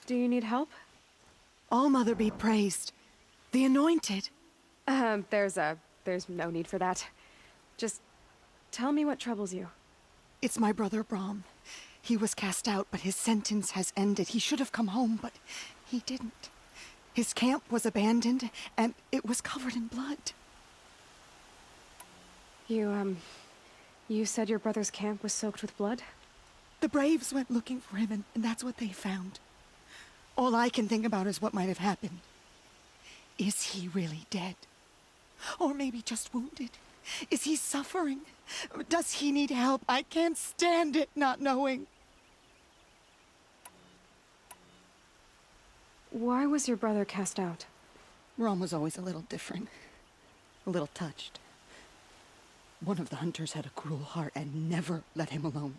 Do you need help? All Mother be praised. The Anointed. There's no need for that. Just tell me what troubles you. It's my brother Brahm. He was cast out, but his sentence has ended. He should have come home, but he didn't. His camp was abandoned, and it was covered in blood. You said your brother's camp was soaked with blood? The Braves went looking for him, and that's what they found. All I can think about is what might have happened. Is he really dead? Or maybe just wounded? Is he suffering? Does he need help? I can't stand it not knowing. Why was your brother cast out? Rom was always a little different. A little touched. One of the hunters had a cruel heart and never let him alone.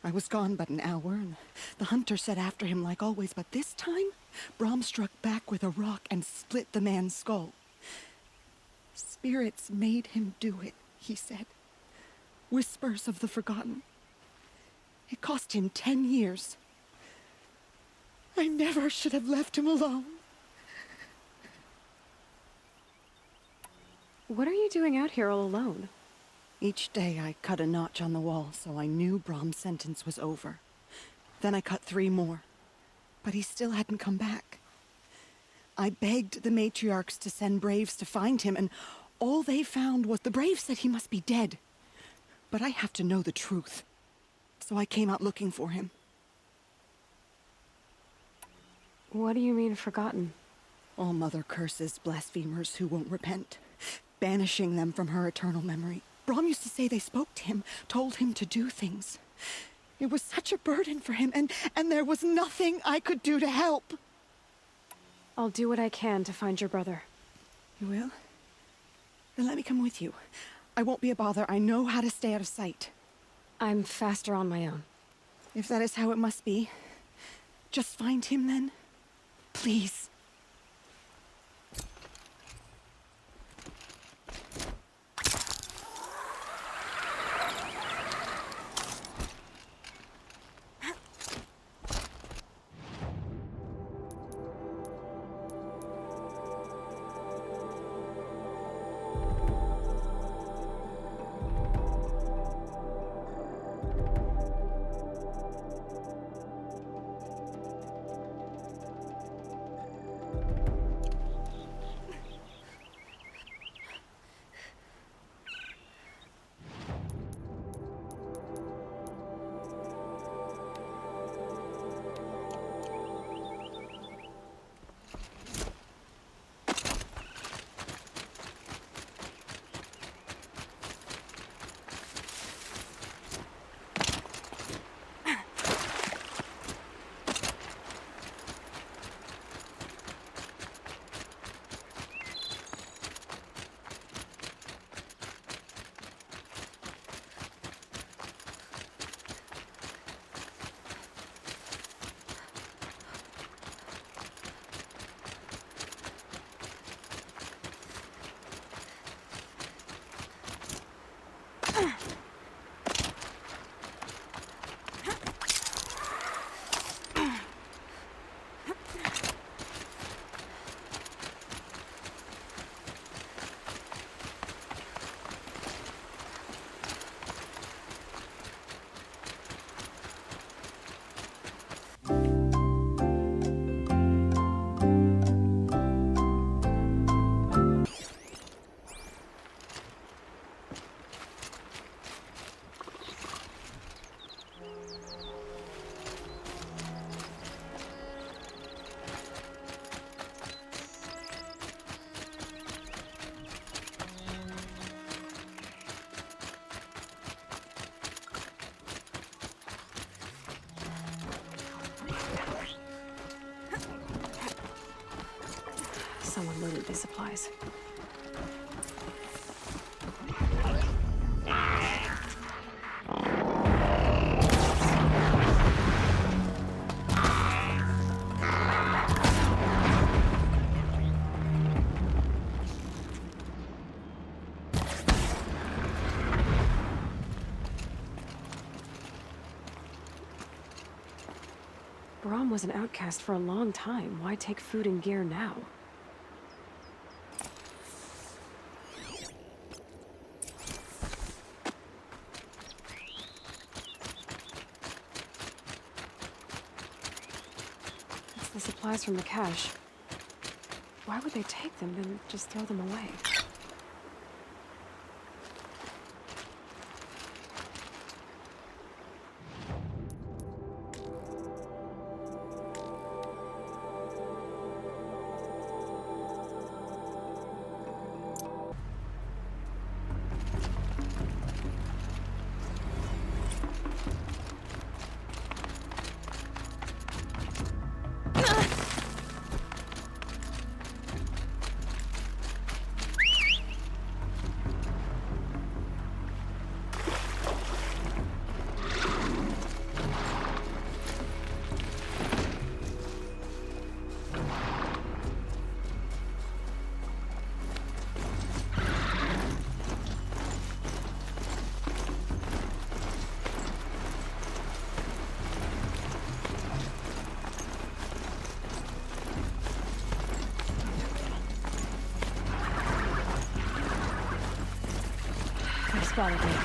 I was gone but an hour, and the hunter set after him like always, but this time, Brahm struck back with a rock and split the man's skull. Spirits made him do it, he said. Whispers of the forgotten. It cost him 10 years. I never should have left him alone. What are you doing out here all alone? Each day I cut a notch on the wall, so I knew Brahm's sentence was over. Then I cut 3 more, but he still hadn't come back. I begged the matriarchs to send Braves to find him, and all they found was the Braves said he must be dead. But I have to know the truth, so I came out looking for him. What do you mean, forgotten? All Mother curses blasphemers who won't repent, banishing them from her eternal memory. Brahm used to say they spoke to him, told him to do things. It was such a burden for him, and there was nothing I could do to help. I'll do what I can to find your brother. You will? Then let me come with you. I won't be a bother. I know how to stay out of sight. I'm faster on my own. If that is how it must be, just find him then. Please. Someone loaded these supplies. Brahm was an outcast for a long time, why take food and gear now? It's the supplies from the cache. Why would they take them and just throw them away? I spotted it.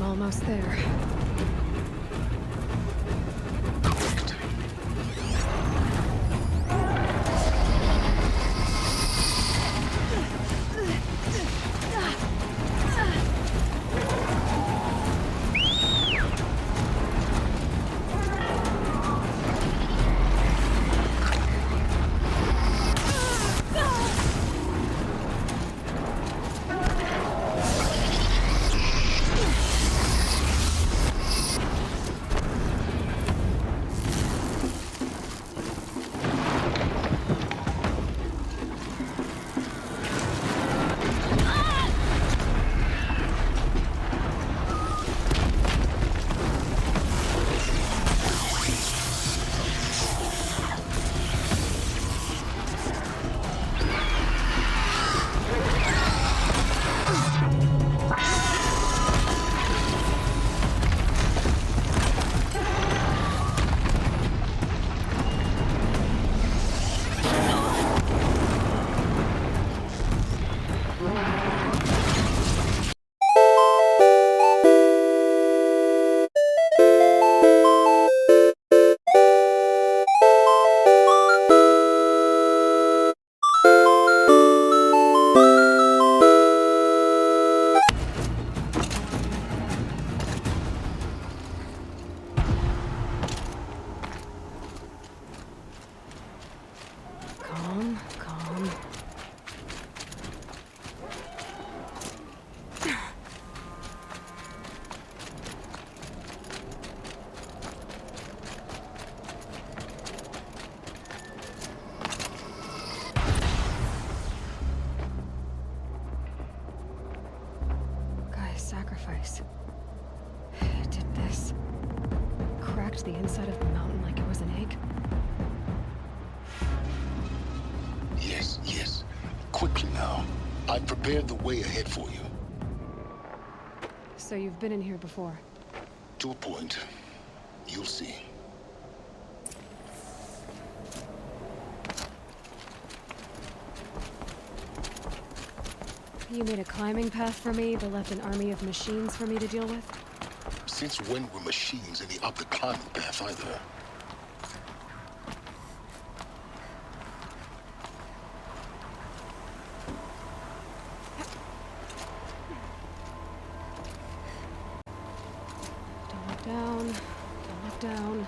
Almost there. sacrifice. It did this. Cracked the inside of the mountain like it was an egg. Yes, yes. Quickly now. I've prepared the way ahead for you. So you've been in here before? To a point. You'll see. You made a climbing path for me, but left an army of machines for me to deal with? Since when were machines any up the climbing path either? Don't look down. Don't look down.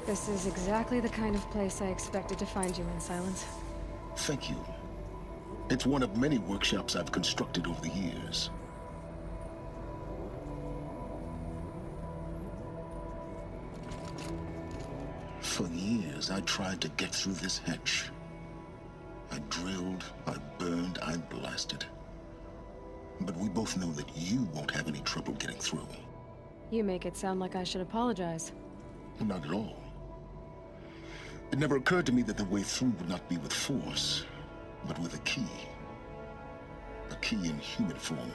This is exactly the kind of place I expected to find you in, Sylens. Thank you. It's one of many workshops I've constructed over the years. For years, I tried to get through this hatch. I drilled, I burned, I blasted. But we both know that you won't have any trouble getting through. You make it sound like I should apologize. Not at all. It never occurred to me that the way through would not be with force, but with a key. A key in human form.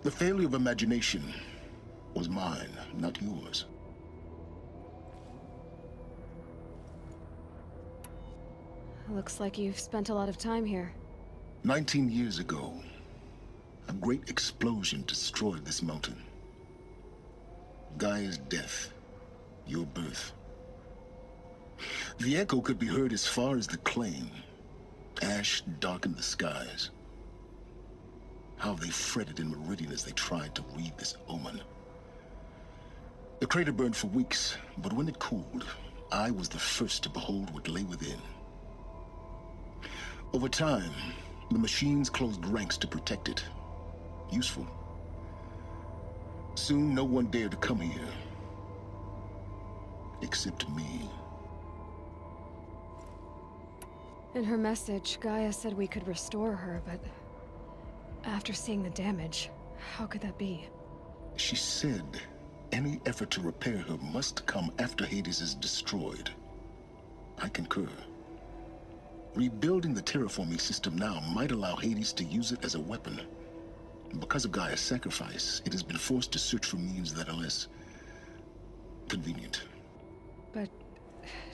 The failure of imagination was mine, not yours. Looks like you've spent a lot of time here. 19 years ago, a great explosion destroyed this mountain. Gaia's death, your birth. The echo could be heard as far as the claim. Ash darkened the skies. How they fretted in Meridian as they tried to read this omen. The crater burned for weeks, but when it cooled, I was the first to behold what lay within. Over time, the machines closed ranks to protect it. Useful. Soon, no one dared to come here. Except me. In her message, Gaia said we could restore her, but after seeing the damage, how could that be? She said any effort to repair her must come after Hades is destroyed. I concur. Rebuilding the terraforming system now might allow Hades to use it as a weapon. Because of Gaia's sacrifice, it has been forced to search for means that are less convenient. But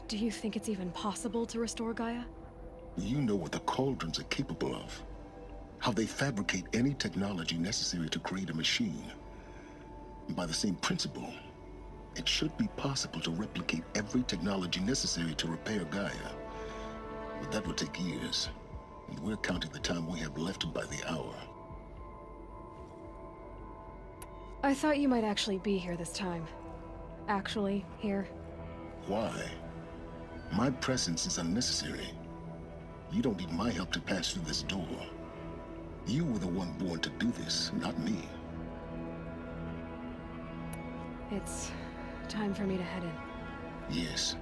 do you think it's even possible to restore Gaia? You know what the Cauldrons are capable of. How they fabricate any technology necessary to create a machine. By the same principle, it should be possible to replicate every technology necessary to repair Gaia. But that would take years, and we're counting the time we have left by the hour. I thought you might actually be here this time. Actually, here. Why? My presence is unnecessary. You don't need my help to pass through this door. You were the one born to do this, not me. It's time for me to head in. Yes.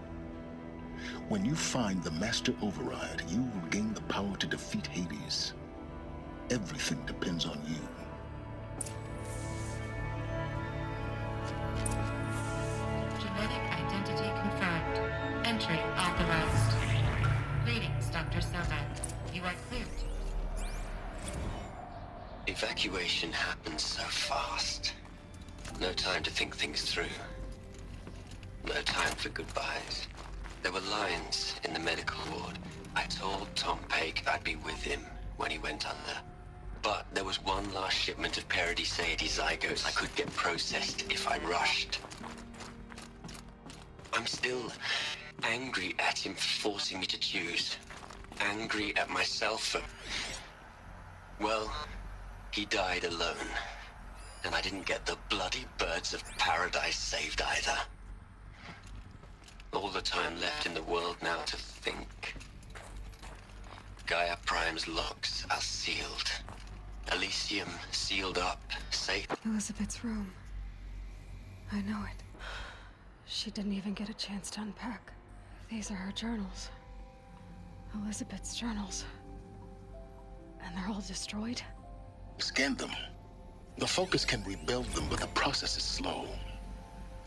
When you find the Master Override, you will gain the power to defeat Hades. Everything depends on you. Genetic identity confirmed. Entry authorized. Greetings, Dr. Sonak. You are cleared. Evacuation happens so fast. No time to think things through. No time for goodbyes. There were lines in the medical ward, Haig I'd be with him when he went under. But there was one last shipment of Paradiseidae zygotes I could get processed if I rushed. I'm still angry at him for forcing me to choose. Angry at myself for... Well, he died alone. And I didn't get the bloody birds of paradise saved either. All the time left in the world now to think. Gaia Prime's locks are sealed. Elysium sealed up, safe. Elizabeth's room. I know it. She didn't even get a chance to unpack. These are her journals. Elizabeth's journals. And they're all destroyed? Scan them. The Focus can rebuild them, but the process is slow.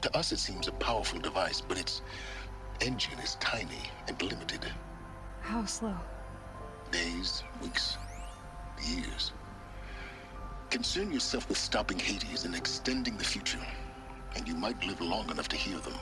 To us, it seems a powerful device, but its engine is tiny and limited. How slow? Days, weeks, years. Concern yourself with stopping Hades and extending the future, and you might live long enough to hear them.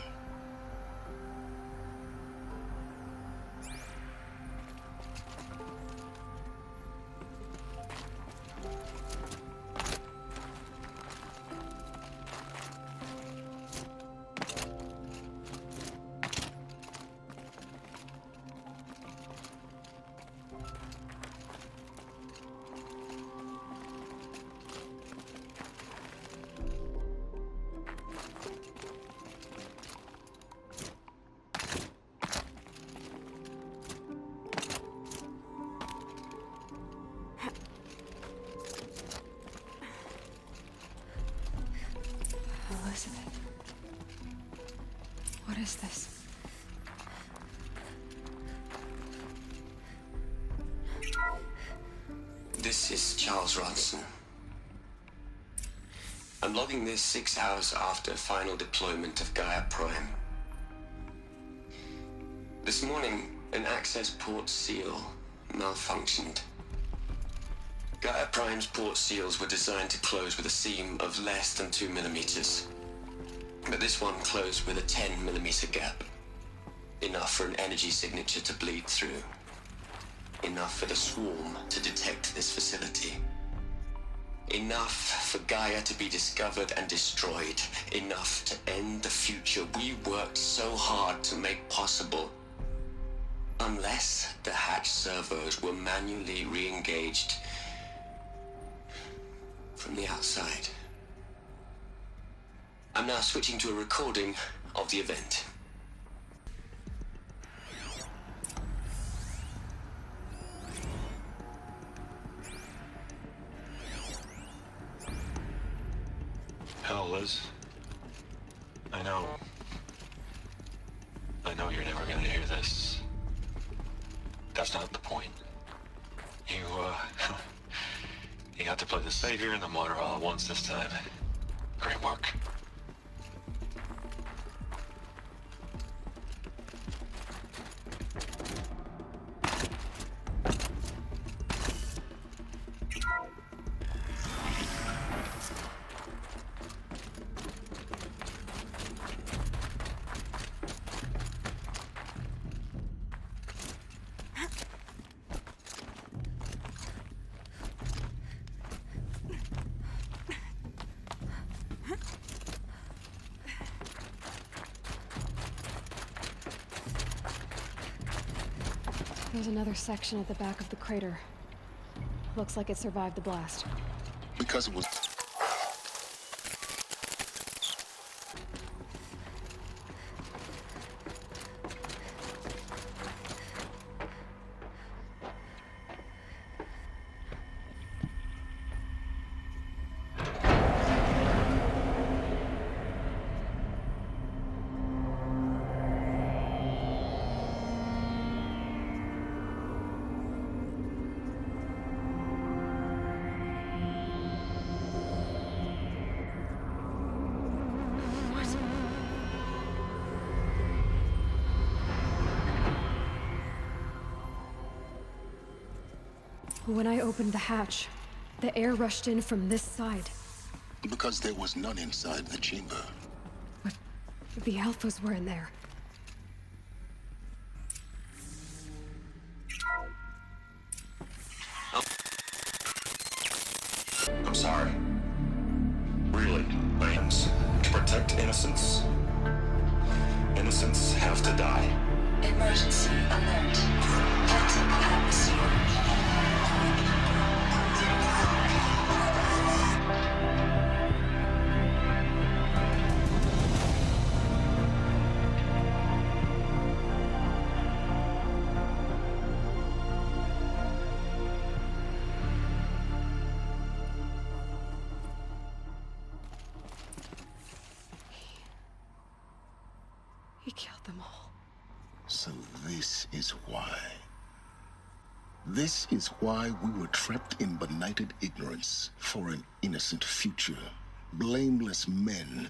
Elizabeth. What is this? This is Charles Ronson. I'm logging this 6 hours after final deployment of Gaia Prime. This morning, an access port seal malfunctioned. Gaia Prime's port seals were designed to close with a seam of less than 2 millimeters. But this one closed with a 10 millimeter gap. Enough for an energy signature to bleed through. Enough for the swarm to detect this facility. Enough for Gaia to be discovered and destroyed. Enough to end the future we worked so hard to make possible. Unless the hatch servos were manually re-engaged from the outside. I'm now switching to a recording of the event. Hell, Liz. I know you're never gonna hear this. That's not the point. You got to play the savior and the martyr all at once this time. Great work. There's another section at the back of the crater. Looks like it survived the blast. Because it was... When I opened the hatch, the air rushed in from this side. Because there was none inside the chamber. But the Alphas were in there. innocence. Innocents have to die. Emergency alert. Pelton atmosphere. He killed them all. So this is why. This is why we were trapped in benighted ignorance for an innocent future. Blameless men.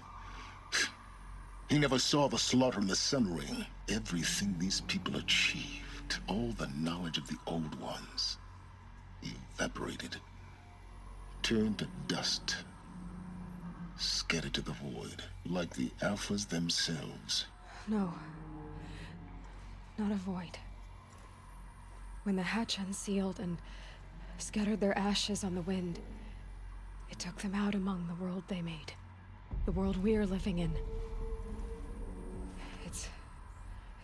He never saw the slaughter in the Sun Ring. Everything these people achieved, all the knowledge of the old ones, evaporated, turned to dust, scattered to the void, like the Alphas themselves. No. Not a void. When the hatch unsealed and scattered their ashes on the wind, it took them out among the world they made. The world we're living in.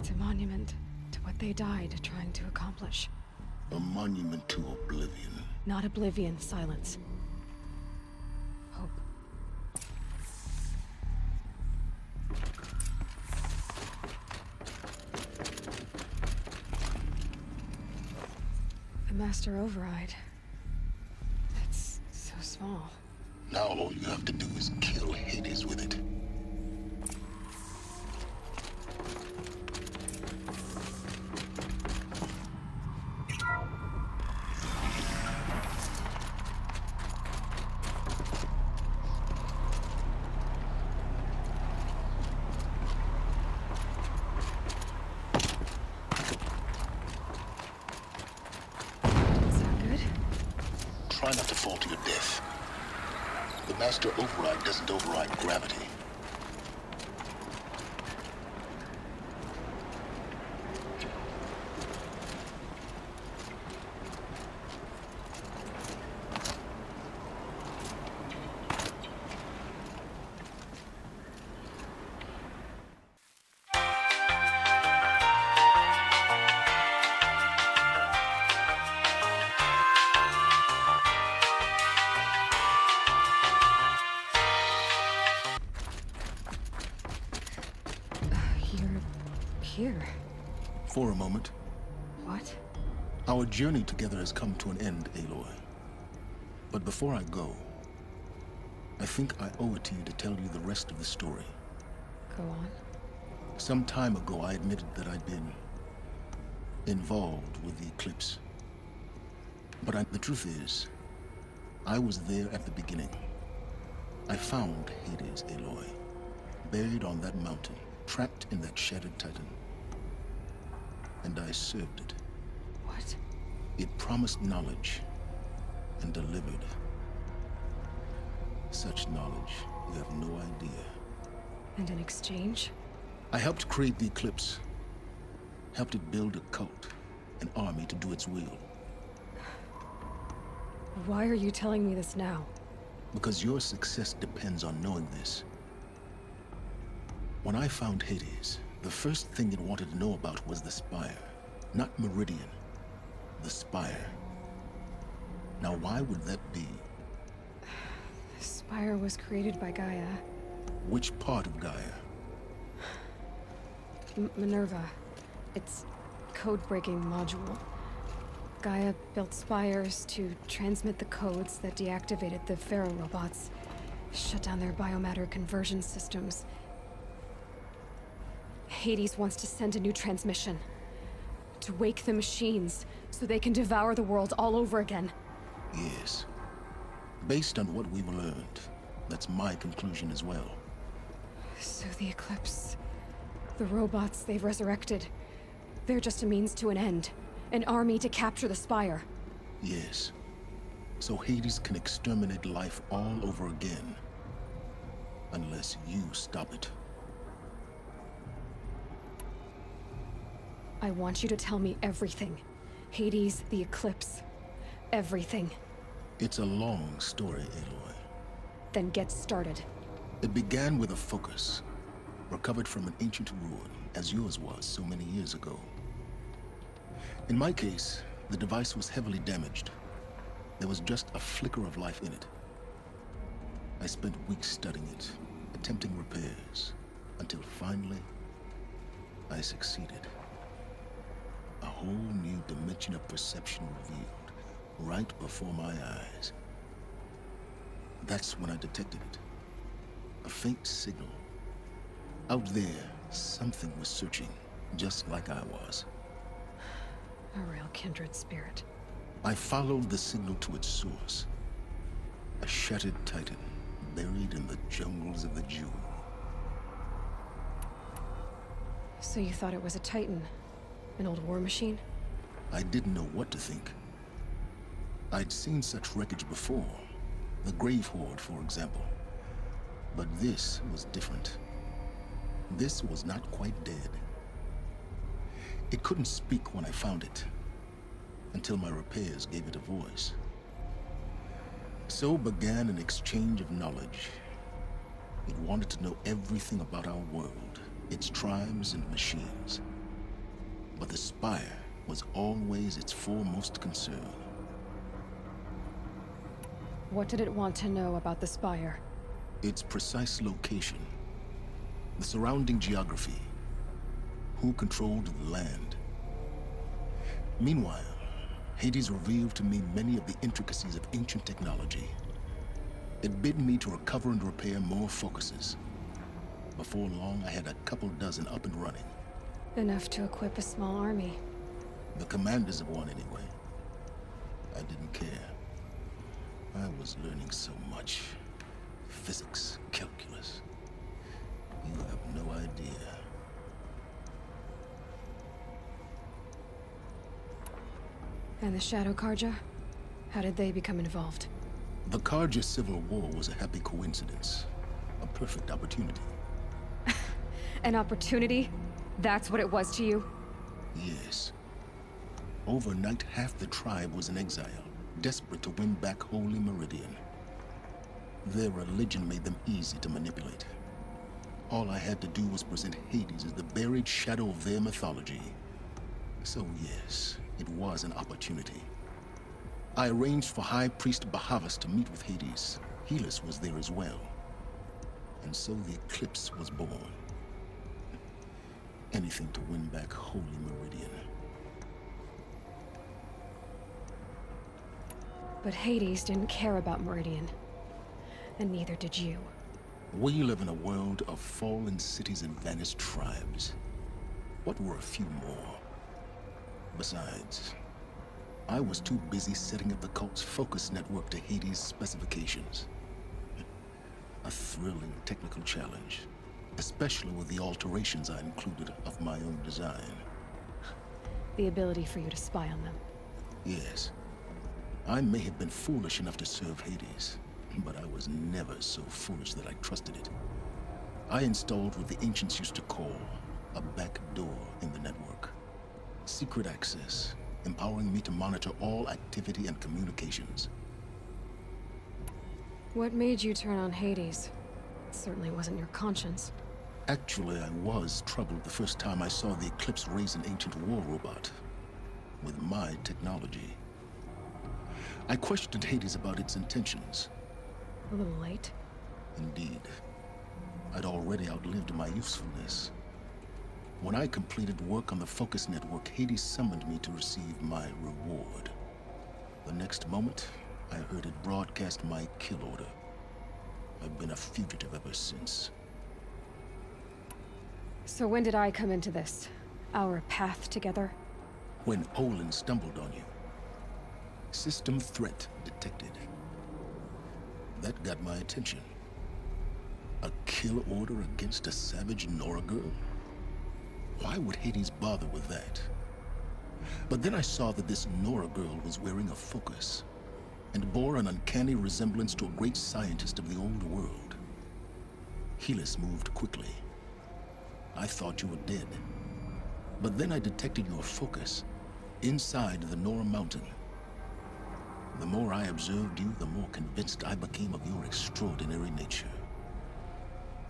It's a monument to what they died trying to accomplish. A monument to oblivion. Not oblivion, Sylens. Hope. The Master Override. It's so small. Now all you have to do is kill Hades with it. Is that good? Try not to fall to your death. The Master Override doesn't override gravity. You're here. For a moment, What? our journey together has come to an end, Aloy. But before I go, I think I owe it to you to tell you the rest of the story. Go on. Some time ago, I admitted that I'd been involved with the eclipse. But the truth is, I was there at the beginning. I found Hades, Aloy, buried on that mountain, trapped in that shattered titan. And I served it. What? It promised knowledge and delivered. Such knowledge, you have no idea. And in exchange? I helped create the eclipse. Helped it build a cult, an army to do its will. Why are you telling me this now? Because your success depends on knowing this. When I found Hades, the first thing it wanted to know about was the Spire. Not Meridian. The Spire. Now why would that be? The Spire was created by Gaia. Which part of Gaia? Minerva. It's code-breaking module. Gaia built spires to transmit the codes that deactivated the Pharaoh robots, shut down their biomatter conversion systems. Hades wants to send a new transmission. To wake the machines, so they can devour the world all over again. Yes. Based on what we've learned, that's my conclusion as well. So the Eclipse, the robots they've resurrected, they're just a means to an end. An army to capture the Spire. Yes. So Hades can exterminate life all over again. Unless you stop it. I want you to tell me everything. Hades, the Eclipse, everything. It's a long story, Aloy. Then get started. It began with a focus. recovered from an ancient ruin, as yours was so many years ago. In my case, the device was heavily damaged. There was just a flicker of life in it. I spent weeks studying it, attempting repairs, until finally, I succeeded. A whole new dimension of perception revealed, right before my eyes. That's when I detected it. A faint signal. Out there, something was searching, just like I was. A real kindred spirit. I followed the signal to its source. A shattered titan, buried in the jungles of the Jewel. So you thought it was a Titan? An old war machine? I didn't know what to think. I'd seen such wreckage before. The Grave Horde, for example. But this was different. This was not quite dead. It couldn't speak when I found it, until my repairs gave it a voice. So began an exchange of knowledge. It wanted to know everything about our world, its tribes and machines. But the Spire was always its foremost concern. What did it want to know about the Spire? Its precise location, the surrounding geography, who controlled the land. Meanwhile, Hades revealed to me many of the intricacies of ancient technology. It bid me to recover and repair more focuses. Before long, I had a couple dozen up and running. Enough to equip a small army. The commanders of one, anyway. I didn't care. I was learning so much. Physics, calculus. You have no idea. And the Shadow Karja? How did they become involved? The Karja Civil War was a happy coincidence. A perfect opportunity. An opportunity? That's what it was to you? Yes. Overnight, half the tribe was in exile, desperate to win back Holy Meridian. Their religion made them easy to manipulate. All I had to do was present Hades as the buried shadow of their mythology. So yes, it was an opportunity. I arranged for High Priest Bahavas to meet with Hades. Helis was there as well. And so the eclipse was born. Anything to win back Holy Meridian. But Hades didn't care about Meridian. And neither did you. We live in a world of fallen cities and vanished tribes. What were a few more? Besides, I was too busy setting up the cult's focus network to Hades' specifications. A thrilling technical challenge, especially with the alterations I included of my own design. The ability for you to spy on them. Yes, I may have been foolish enough to serve Hades, but I was never so foolish that I trusted it. I installed what the ancients used to call a back door in the network. Secret access, empowering me to monitor all activity and communications. What made you turn on Hades? It certainly wasn't your conscience. Actually, I was troubled the first time I saw the Eclipse raise an ancient war robot with my technology. I questioned Hades about its intentions. A little late. Indeed. I'd already outlived my usefulness. When I completed work on the Focus Network, Hades summoned me to receive my reward. The next moment, I heard it broadcast my kill order. I've been a fugitive ever since. So when did I come into this? Our path together? When Olin stumbled on you. System threat detected. That got my attention. A kill order against a savage Nora girl? Why would Hades bother with that? But then I saw that this Nora girl was wearing a focus, and bore an uncanny resemblance to a great scientist of the old world. Helis moved quickly. I thought you were dead. But then I detected your focus inside the Nora mountain. The more I observed you, the more convinced I became of your extraordinary nature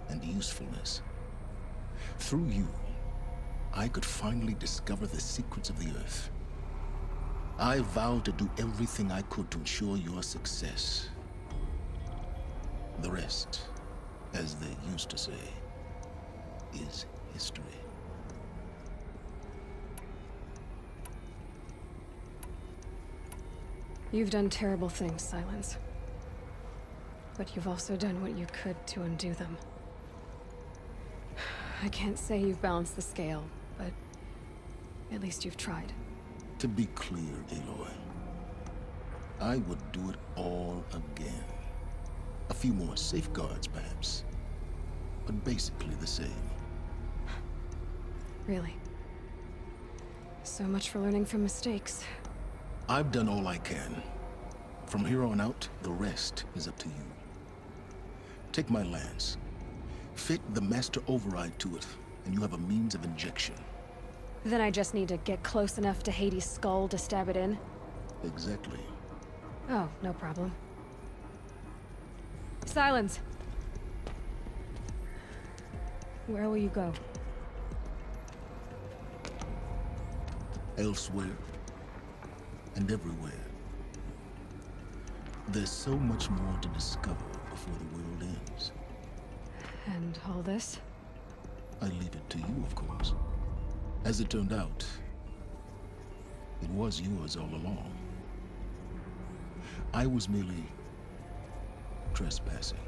and usefulness. Through you, I could finally discover the secrets of the Earth. I vowed to do everything I could to ensure your success. The rest, as they used to say, is history. You've done terrible things, Sylens. But you've also done what you could to undo them. I can't say you've balanced the scale, but at least you've tried. To be clear, Aloy, I would do it all again. A few more safeguards, perhaps, but basically the same. Really. So much for learning from mistakes. I've done all I can. From here on out, the rest is up to you. Take my lance. Fit the master override to it, and you have a means of injection. Then I just need to get close enough to Hades' skull to stab it in? Exactly. Oh, no problem. Sylens! Where will you go? Elsewhere. And everywhere. There's so much more to discover before the world ends. And all this? I leave it to you, of course. As it turned out, it was yours all along. I was merely trespassing.